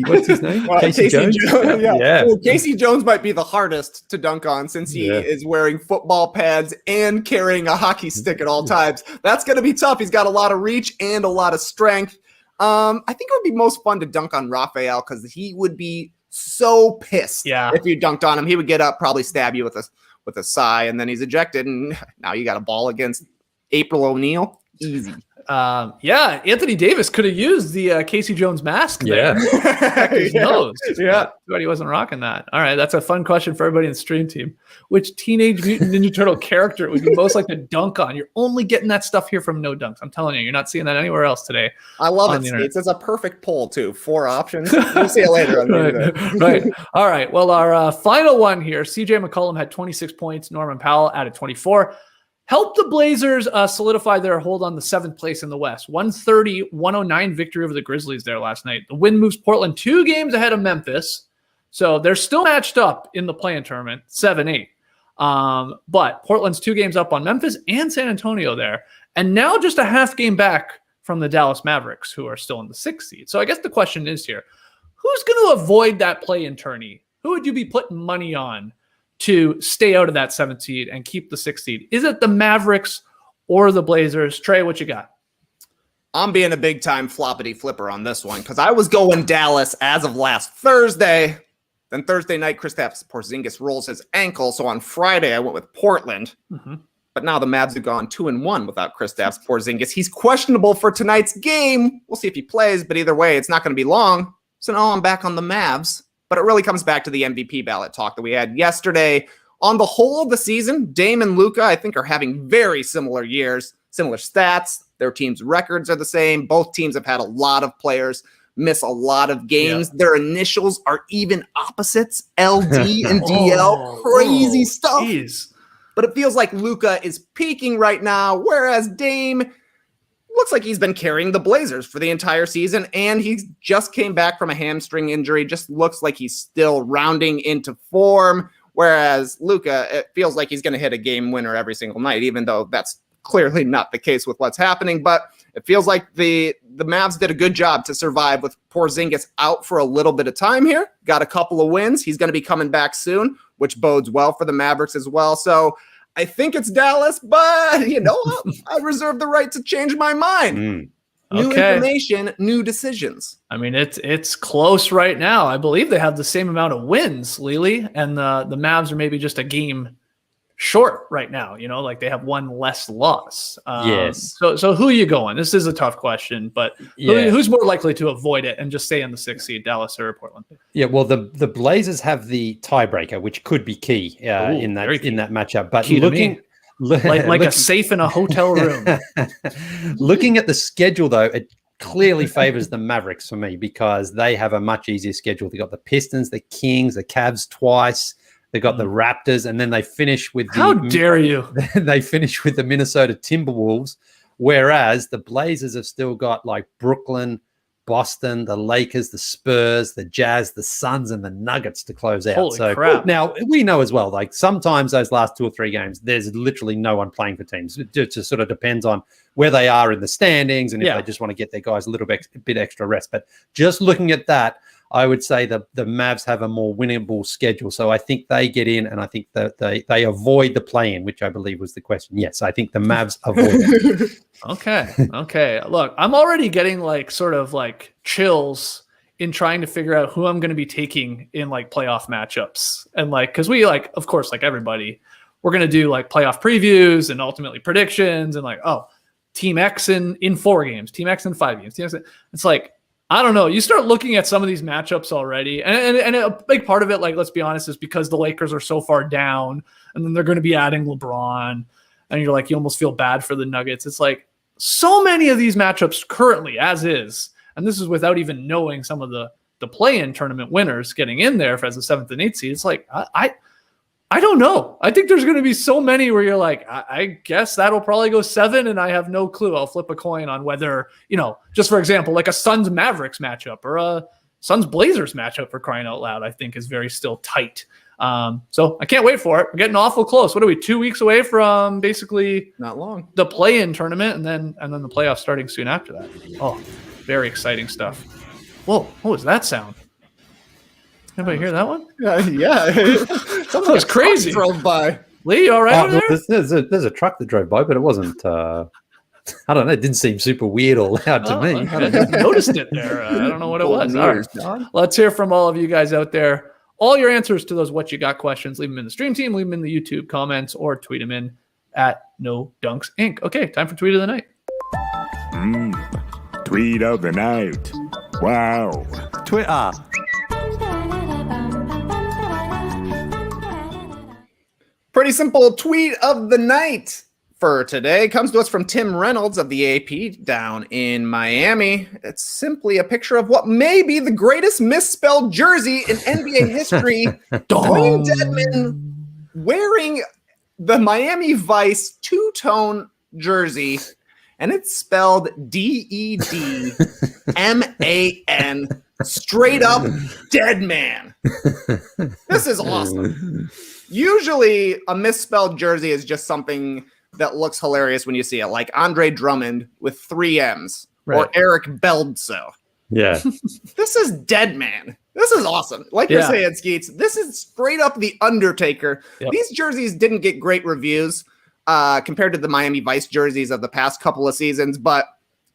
What's his name?
Casey Jones.
Yeah.
Well, Casey Jones might be the hardest to dunk on since he is wearing football pads and carrying a hockey stick at all times. That's going to be tough. He's got a lot of reach and a lot of strength. I think it would be most fun to dunk on Raphael because he would be so pissed if you dunked on him. He would get up, probably stab you with a sigh, and then he's ejected, and now you got a ball against April O'Neil. Easy.
Anthony Davis could have used the Casey Jones mask there. His nose.
Yeah.
But he wasn't rocking that. All right, that's a fun question for everybody in the stream team. Which Teenage Mutant Ninja Turtle character would you most like to dunk on? You're only getting that stuff here from No Dunks. I'm telling you, you're not seeing that anywhere else today.
I love it, Skates. It's a perfect poll, too. 4 options. We'll see you later. On
right. All right. Well, our final one here, CJ McCollum had 26 points. Norman Powell added 24. Helped the Blazers solidify their hold on the 7th place in the West. 130-109 victory over the Grizzlies there last night. The win moves Portland 2 games ahead of Memphis. So they're still matched up in the play-in tournament, 7-8. But Portland's 2 games up on Memphis and San Antonio there. And now just a half game back from the Dallas Mavericks, who are still in the 6th seed. So I guess the question is here, who's going to avoid that play-in tourney? Who would you be putting money on to stay out of that 7th seed and keep the 6th seed? Is it the Mavericks or the Blazers? Trey, what you got?
I'm being a big-time floppity flipper on this one because I was going Dallas as of last Thursday. Then Thursday night, Kristaps Porzingis rolls his ankle. So on Friday, I went with Portland.
Mm-hmm.
But now the Mavs have gone 2-1 without Kristaps Porzingis. He's questionable for tonight's game. We'll see if he plays, but either way, it's not going to be long. So now I'm back on the Mavs. But it really comes back to the MVP ballot talk that we had yesterday. On the whole of the season, Dame and Luka, I think, are having very similar years, similar stats. Their teams' records are the same. Both teams have had a lot of players miss a lot of games.
Yeah.
Their initials are even opposites, LD and DL. Crazy stuff.
Geez.
But it feels like Luka is peaking right now, whereas Dame looks like he's been carrying the Blazers for the entire season, and he just came back from a hamstring injury. Just looks like he's still rounding into form, whereas Luka, it feels like he's going to hit a game winner every single night, even though that's clearly not the case with what's happening. But it feels like the Mavs did a good job to survive with Porzingis out for a little bit of time here. Got a couple of wins. He's going to be coming back soon, which bodes well for the Mavericks as well. So I think it's Dallas, but you know, I reserve the right to change my mind. New information, new decisions.
I mean, it's close right now. I believe they have the same amount of wins, Lily, and the Mavs are maybe just a game short right now. You know, like they have one less loss.
Yes.
So who are you going? This is a tough question, but who's more likely to avoid it and just stay in the 6th seed, Dallas or Portland?
Yeah, well, the Blazers have the tiebreaker, which could be key in that matchup. But
key looking like a safe in a hotel room.
Looking at the schedule, though, it clearly favors the Mavericks for me because they have a much easier schedule. They got the Pistons, the Kings, the Cavs twice. They got the Raptors, and then they finish with
How dare you?
They finish with the Minnesota Timberwolves, whereas the Blazers have still got like Brooklyn, Boston, the Lakers, the Spurs, the Jazz, the Suns, and the Nuggets to close out.
Holy crap.
Now we know as well, like sometimes those last 2 or 3 games, there's literally no one playing for teams. It just sort of depends on where they are in the standings and if they just want to get their guys a little bit extra rest. But just looking at that, I would say the Mavs have a more winnable schedule. So I think they get in, and I think that they avoid the play-in, which I believe was the question. Yes, I think the Mavs avoid it.
Okay. Look, I'm already getting like sort of like chills in trying to figure out who I'm going to be taking in like playoff matchups. And like, because we like, of course, like everybody, we're going to do like playoff previews and ultimately predictions and like, oh, Team X in 4 games, Team X in 5 games. Team X it's like, I don't know. You start looking at some of these matchups already. And a big part of it, like, let's be honest, is because the Lakers are so far down and then they're going to be adding LeBron. And you're like, you almost feel bad for the Nuggets. It's like so many of these matchups currently as is. And this is without even knowing some of the play-in tournament winners getting in there as the 7th and 8th seed. It's like, I don't know. I think there's going to be so many where you're like, I guess that'll probably go 7, and I have no clue. I'll flip a coin on whether, just for example, like a Suns-Mavericks matchup or a Suns-Blazers matchup, for crying out loud, I think is very still tight. So I can't wait for it. We're getting awful close. What are we, 2 weeks away from basically
not long
the play-in tournament and then the playoffs starting soon after that. Oh, very exciting stuff. Whoa, what was that sound? Anybody hear that one?
Yeah.
That was crazy.
Drove by.
Lee, you all right over there?
There's a truck that drove by, but it wasn't. I don't know. It didn't seem super weird or loud to me.
I just noticed it there. I don't know what it was. All right. Let's hear from all of you guys out there. All your answers to those what you got questions, leave them in the stream team, leave them in the YouTube comments, or tweet them in at No Dunks Inc. Okay, time for tweet of the night.
Tweet of the night. Wow.
Twitter.
Pretty simple tweet of the night for today comes to us from Tim Reynolds of the AP down in Miami. It's simply a picture of what may be the greatest misspelled jersey in NBA history. Dwayne Dedmon wearing the Miami Vice two-tone jersey, and it's spelled Dedman, straight up Dedman. This is awesome. Usually a misspelled jersey is just something that looks hilarious when you see it, like Andre Drummond with 3 M's or Eric Bledsoe.
Yeah.
This is Dedman. This is awesome. Like you're saying, Skeets, this is straight up the Undertaker.
Yep.
These jerseys didn't get great reviews compared to the Miami Vice jerseys of the past couple of seasons, but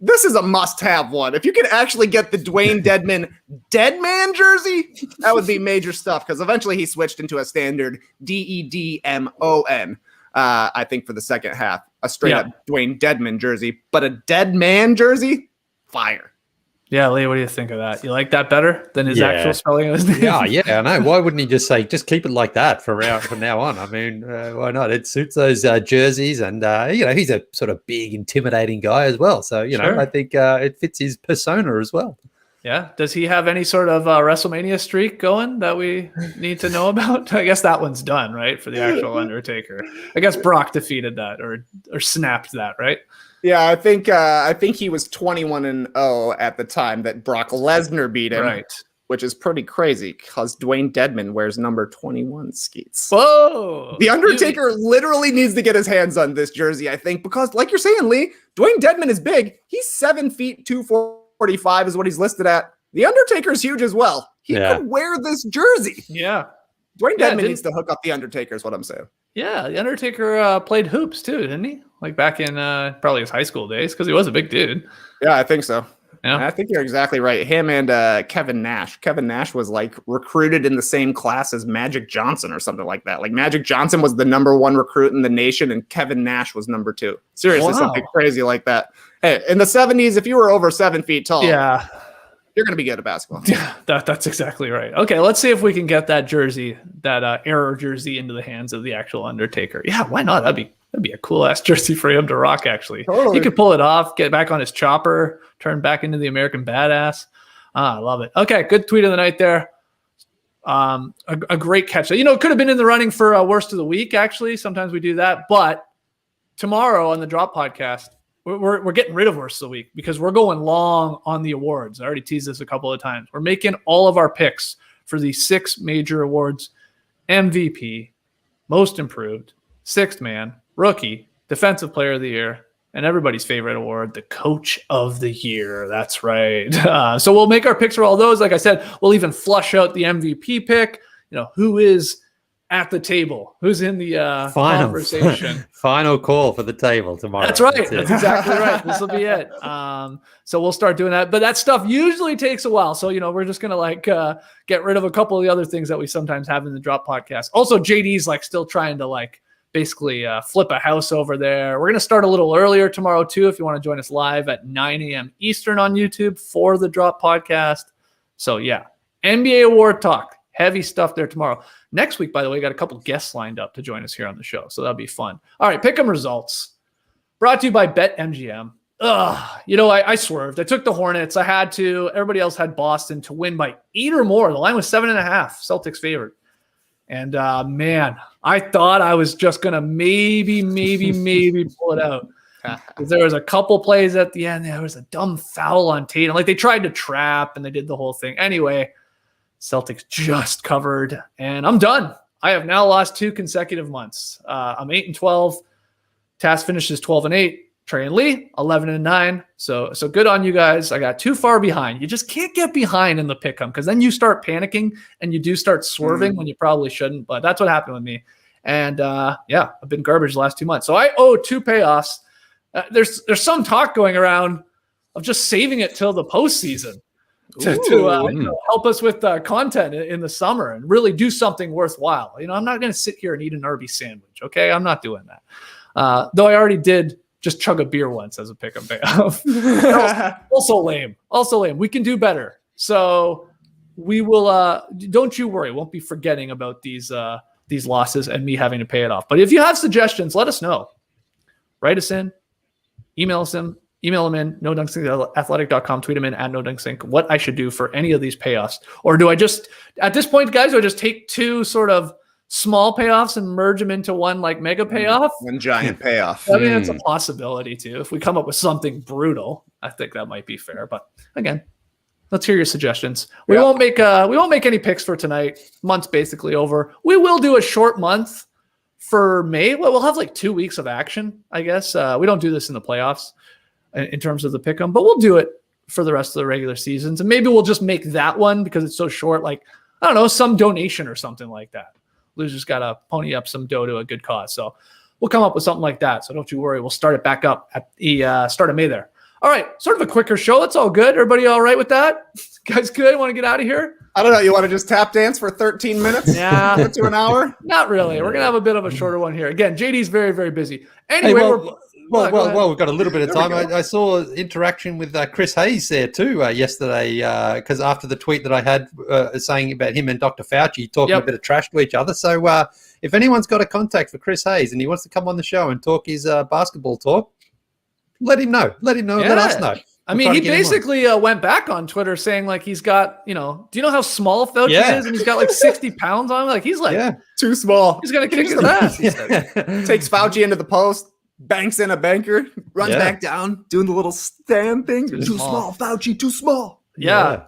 this is a must-have one. If you could actually get the Dwayne Dedmon Deadman jersey, that would be major stuff, because eventually he switched into a standard Dedmon, I think, for the second half. A straight-up Dwayne Dedmon jersey, but a Deadman jersey? Fire.
Yeah, Lee, what do you think of that? You like that better than his actual spelling of his name?
Yeah, I know. Why wouldn't he just say, just keep it like that from now on? I mean, why not? It suits those jerseys, and he's a sort of big, intimidating guy as well. So I think it fits his persona as well.
Yeah. Does he have any sort of WrestleMania streak going that we need to know about? I guess that one's done, right, for the actual Undertaker. I guess Brock defeated that or snapped that, right?
Yeah, I think he was 21-0 at the time that Brock Lesnar beat him,
right?
Which is pretty crazy because Dwayne Dedmon wears number 21, Skeets.
Whoa!
The Undertaker literally needs to get his hands on this jersey, I think, because like you're saying, Lee, Dwayne Dedmon is big. He's 7 feet 245 is what he's listed at. The Undertaker's huge as well. He could wear this jersey.
Yeah.
Dwayne Dedmon needs to hook up the Undertaker is what I'm saying.
Yeah, the Undertaker played hoops too, didn't he? Like back in probably his high school days, because he was a big dude.
Yeah, I think so.
Yeah.
I think you're exactly right. Him and Kevin Nash. Kevin Nash was like recruited in the same class as Magic Johnson or something like that. Like Magic Johnson was the number 1 recruit in the nation, and Kevin Nash was number 2. Seriously, something crazy like that. Hey, in the 70s, if you were over 7 feet tall, you're going to be good at basketball.
Yeah, that's exactly right. Okay, let's see if we can get that jersey, that error jersey, into the hands of the actual Undertaker. Yeah, why not? That'd be a cool ass jersey for him to rock. Actually,
totally.
He could pull it off, get back on his chopper, turn back into the American Badass. I love it. Okay, good tweet of the night there. A great catch. It could have been in the running for worst of the week. Actually, sometimes we do that, but tomorrow on the Drop Podcast, we're getting rid of worst of the week because we're going long on the awards. I already teased this a couple of times. We're making all of our picks for the 6 major awards: MVP, Most Improved, Sixth Man, Rookie, Defensive Player of the Year, and everybody's favorite award, the Coach of the Year. That's right. So we'll make our picks for all those. Like I said, we'll even flush out the MVP pick. Who is at the table? Who's in the
Final
conversation?
final call for the table tomorrow.
That's right.
it.
That's exactly right. This will be it. So we'll start doing that. But that stuff usually takes a while. So, we're just going to get rid of a couple of the other things that we sometimes have in the Drop podcast. Also, JD's still trying to basically flip a house over there. We're going to start a little earlier tomorrow too. If you want to join us live at 9 a.m. Eastern on YouTube for the Drop podcast. So yeah, NBA award talk. Heavy stuff there tomorrow. Next week, by the way, got a couple guests lined up to join us here on the show. So that'll be fun. All right, pick 'em results. Brought to you by BetMGM. I swerved. I took the Hornets. I had to. Everybody else had Boston to win by 8 or more. The line was 7.5. Celtics favored. And man, I thought I was just going to maybe pull it out. There was a couple plays at the end. There was a dumb foul on Tatum. They tried to trap and they did the whole thing. Anyway, Celtics just covered, and I'm done. I have now lost 2 consecutive months. I'm 8-12. Tass finishes 12-8. Trey and Lee 11-9. So good on you guys. I got too far behind. You just can't get behind in the pick 'em because then you start panicking and you do start swerving when you probably shouldn't. But that's what happened with me. And I've been garbage the last 2 months. So I owe 2 payoffs. There's some talk going around of just saving it till the postseason. To help us with content in the summer and really do something worthwhile. I'm not going to sit here and eat an Arby's sandwich. Okay. I'm not doing that. Though I already did just chug a beer once as a pick 'em payoff. Also lame. We can do better. So we will, don't you worry. Won't be forgetting about these losses and me having to pay it off. But if you have suggestions, let us know. Write us in, email them in, nodunksink@athletic.com, tweet them in at nodunksink, what I should do for any of these payoffs. Or do I just, at this point, guys, do I just take 2 sort of small payoffs and merge them into one mega payoff?
One giant payoff.
I mean, it's a possibility too. If we come up with something brutal, I think that might be fair. But again, let's hear your suggestions. We won't make any picks for tonight. Month's basically over. We will do a short month for May. Well, we'll have 2 weeks of action, I guess. We don't do this in the playoffs in terms of the pick 'em, but we'll do it for the rest of the regular seasons. And maybe we'll just make that one because it's so short, I don't know, some donation or something like that. Lou's just got to pony up some dough to a good cause. So we'll come up with something like that. So don't you worry. We'll start it back up at the start of May there. All right. Sort of a quicker show. That's all good. Everybody all right with that? Guys good? Want to get out of here?
I don't know. You want to just tap dance for 13 minutes?
Yeah.
To an hour?
Not really. We're going to have a bit of a shorter one here. Again, JD's very, very busy.
Hey,
Anyway,
we've got a little bit of time. I saw interaction with Chris Hayes there too yesterday because after the tweet that I had saying about him and Dr. Fauci talking a bit of trash to each other. So if anyone's got a contact for Chris Hayes and he wants to come on the show and talk his basketball talk, let him know. Let us know.
I mean, he basically went back on Twitter saying he's got, do you know how small Fauci is? And he's got 60 pounds on him. He's
too small.
He's going to kick his ass.
Takes Fauci into the post. Banks in a banker, runs back down, doing the little stand thing. Too small, Fauci, too small.
Yeah.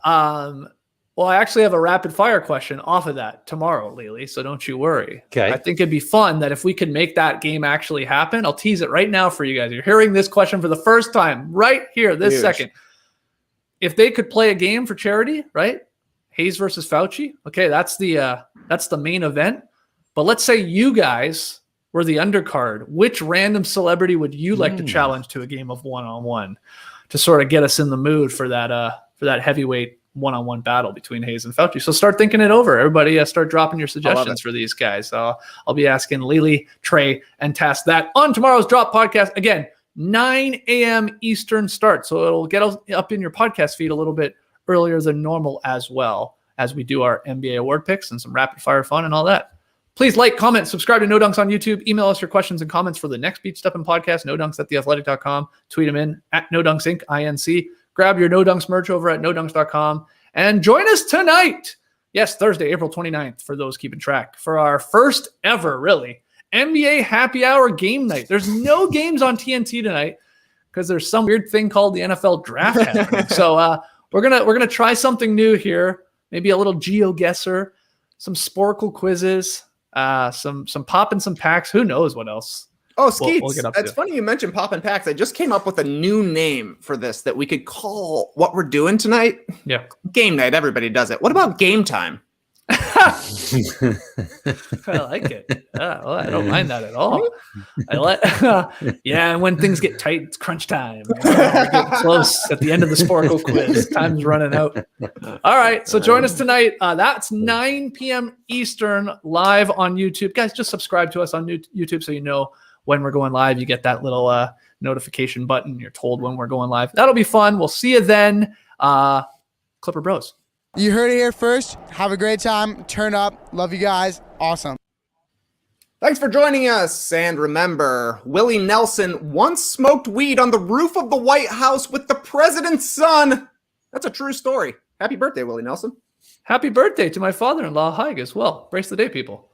Well, I actually have a rapid fire question off of that tomorrow, Lily, so don't you worry.
Okay.
I think it'd be fun that if we could make that game actually happen. I'll tease it right now for you guys. You're hearing this question for the first time right here, this second. If they could play a game for charity, right? Hayes versus Fauci. Okay, that's the main event. But let's say you guys were the undercard. Which random celebrity would you like to challenge to a game of one-on-one to sort of get us in the mood for that heavyweight one-on-one battle between Hayes and Fauci? So start thinking it over. Everybody start dropping your suggestions for these guys. I'll be asking Lily, Trey, and Tass that on tomorrow's Drop podcast. Again, 9 a.m. Eastern start. So it'll get up in your podcast feed a little bit earlier than normal as well as we do our NBA award picks and some rapid fire fun and all that. Please like, comment, subscribe to No Dunks on YouTube. Email us your questions and comments for the next Beat Steppin' podcast, nodunks@theathletic.com. Tweet them in at NoDunksInc, INC. Grab your No Dunks merch over at nodunks.com. And join us tonight. Yes, Thursday, April 29th, for those keeping track, for our first ever, really, NBA happy hour game night. There's no games on TNT tonight because there's some weird thing called the NFL draft happening. So we're gonna try something new here. Maybe a little GeoGuessr, some Sporkle quizzes. Some pop and some packs. Who knows what else?
Oh, Skeets,
we'll get up
it's funny you mentioned pop and packs. I just came up with a new name for this that we could call what we're doing tonight.
Yeah.
Game night. Everybody does it. What about game time?
I like it. Yeah, well, I don't mind that at all. Yeah, and when things get tight, it's crunch time. We're getting close at the end of the Sporkle quiz. Time's running out. All right, so join us tonight. That's 9 p.m. Eastern live on YouTube. Guys, just subscribe to us on YouTube so you know when we're going live. You get that little notification button. You're told when we're going live. That'll be fun. We'll see you then. Clipper Bros.
You heard it here first. Have a great time. Turn up. Love you guys. Awesome.
Thanks for joining us. And remember, Willie Nelson once smoked weed on the roof of the White House with the president's son. That's a true story. Happy birthday, Willie Nelson.
Happy birthday to my father-in-law, Haig, as well. Brace the day, people.